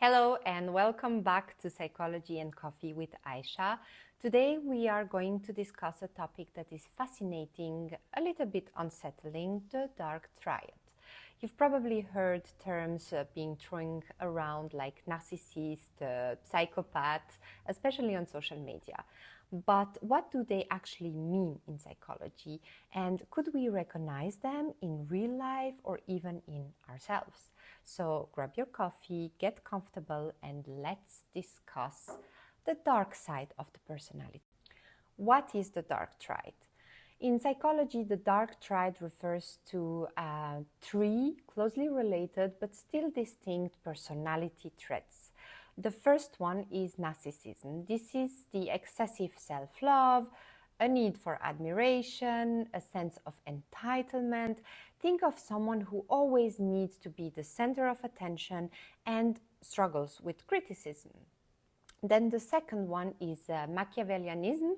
Hello and welcome back to Psychology and Coffee with Aisha. Today we are going to discuss a topic that is fascinating, a little bit unsettling, the Dark Triad. You've probably heard terms being thrown around like narcissist, psychopath, especially on social media. But what do they actually mean in psychology? And could we recognize them in real life or even in ourselves? So grab your coffee, get comfortable, and let's discuss the dark side of the personality. What is the Dark Triad? In psychology, the Dark Triad refers to three closely related but still distinct personality traits. The first one is narcissism. This is the excessive self-love, a need for admiration, a sense of entitlement. Think of someone who always needs to be the center of attention and struggles with criticism. Then the second one is Machiavellianism.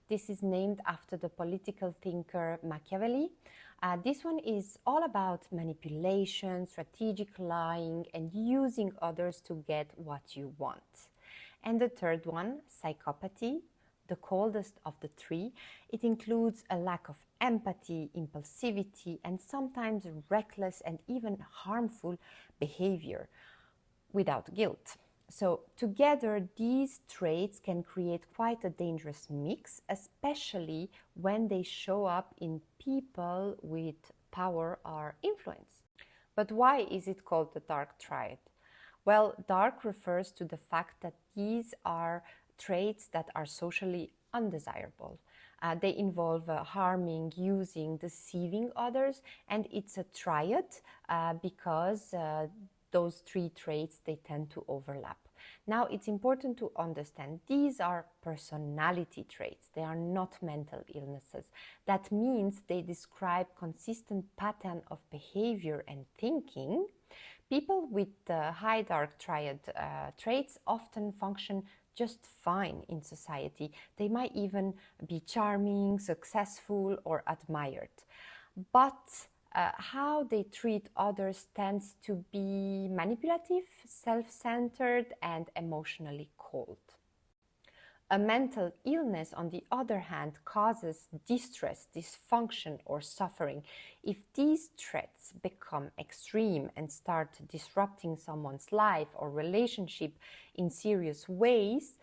This is named after the political thinker Machiavelli. This one is all about manipulation, strategic lying, and using others to get what you want. And the third one, psychopathy, the coldest of the three. It includes a lack of empathy, impulsivity, and sometimes reckless and even harmful behavior without guilt. So together, these traits can create quite a dangerous mix, especially when they show up in people with power or influence. But why is it called the Dark Triad? Well, dark refers to the fact that these are traits that are socially undesirable. They involve harming, using, deceiving others, and it's a triad because those three traits, they tend to overlap. Now, it's important to understand these are personality traits. They are not mental illnesses. That means they describe consistent pattern of behavior and thinking. People with high Dark Triad traits often function just fine in society. They might even be charming, successful, or admired. But how they treat others tends to be manipulative, self-centered, and emotionally cold. A mental illness, on the other hand, causes distress, dysfunction, or suffering. If these traits become extreme and start disrupting someone's life or relationship in serious ways,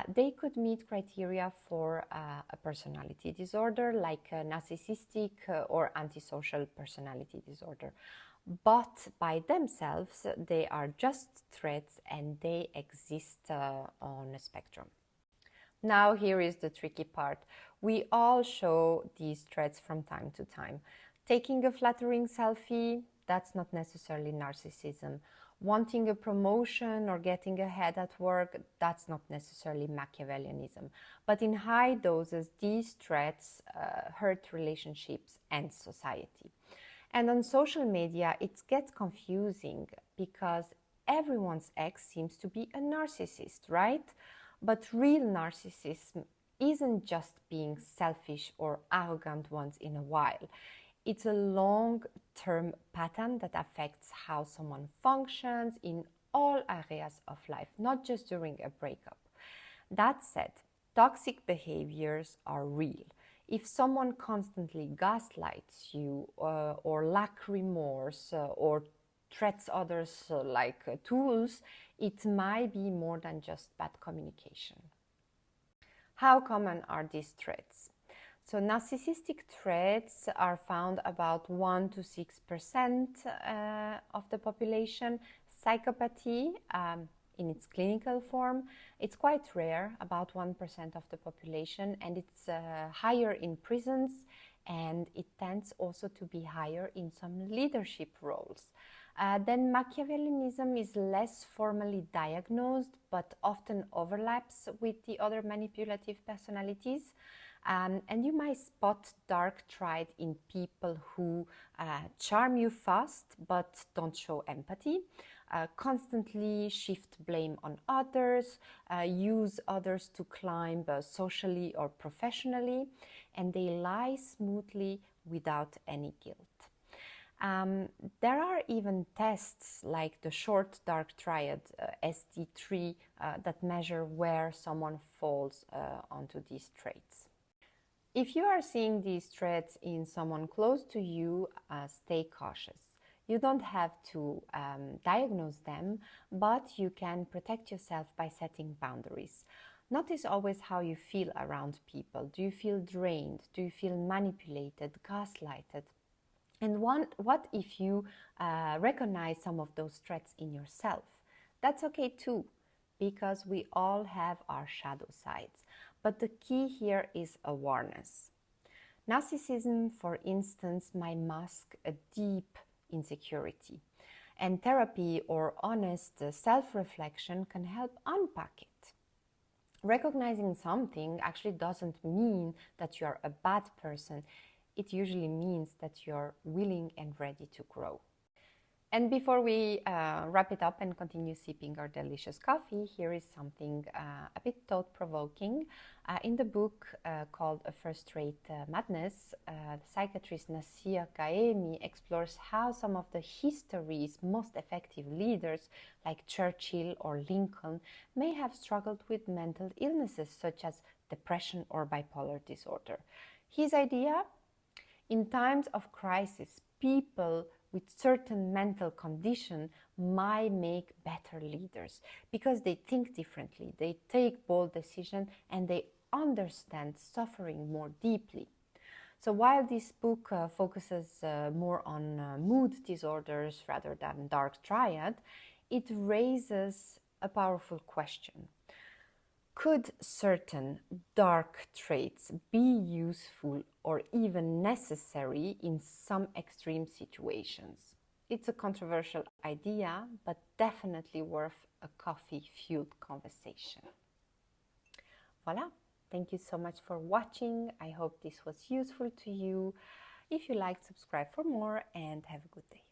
they could meet criteria for a personality disorder like a narcissistic or antisocial personality disorder. But by themselves, they are just traits and they exist on a spectrum. Now here is the tricky part. We all show these traits from time to time. Taking a flattering selfie, that's not necessarily narcissism. Wanting a promotion or getting ahead at work, that's not necessarily Machiavellianism. But in high doses, these traits hurt relationships and society. And on social media, it gets confusing because everyone's ex seems to be a narcissist, right? But real narcissism isn't just being selfish or arrogant once in a while. It's a long-term pattern that affects how someone functions in all areas of life, not just during a breakup. That said, toxic behaviors are real. If someone constantly gaslights you or lack remorse or treats others like tools, it might be more than just bad communication. How common are these traits? So narcissistic traits are found about 1 to 6% of the population. Psychopathy, in its clinical form, it's quite rare, about 1% of the population, and it's higher in prisons, and it tends also to be higher in some leadership roles. Then Machiavellianism is less formally diagnosed, but often overlaps with the other manipulative personalities. And you might spot Dark Triad in people who charm you fast but don't show empathy, constantly shift blame on others, use others to climb socially or professionally, and they lie smoothly without any guilt. There are even tests like the short Dark Triad, ST3, that measure where someone falls onto these traits. If you are seeing these traits in someone close to you, stay cautious. You don't have to diagnose them, but you can protect yourself by setting boundaries. Notice always how you feel around people. Do you feel drained? Do you feel manipulated, gaslighted? And what if you recognize some of those traits in yourself? That's okay too, because we all have our shadow sides. But the key here is awareness. Narcissism, for instance, might mask a deep insecurity. And therapy or honest self-reflection can help unpack it. Recognizing something actually doesn't mean that you are a bad person. It usually means that you're willing and ready to grow. And before we wrap it up and continue sipping our delicious coffee, here is something a bit thought-provoking. In the book called A First-Rate Madness, the psychiatrist Nassia Kaemi explores how some of the history's most effective leaders, like Churchill or Lincoln, may have struggled with mental illnesses such as depression or bipolar disorder. His idea? In times of crisis, people with certain mental condition might make better leaders because they think differently, they take bold decisions, and they understand suffering more deeply. So while this book focuses more on mood disorders rather than Dark Triad, it raises a powerful question. Could certain dark traits be useful or even necessary in some extreme situations? It's a controversial idea, but definitely worth a coffee-fueled conversation. Voila! Thank you so much for watching. I hope this was useful to you. If you liked, subscribe for more and have a good day.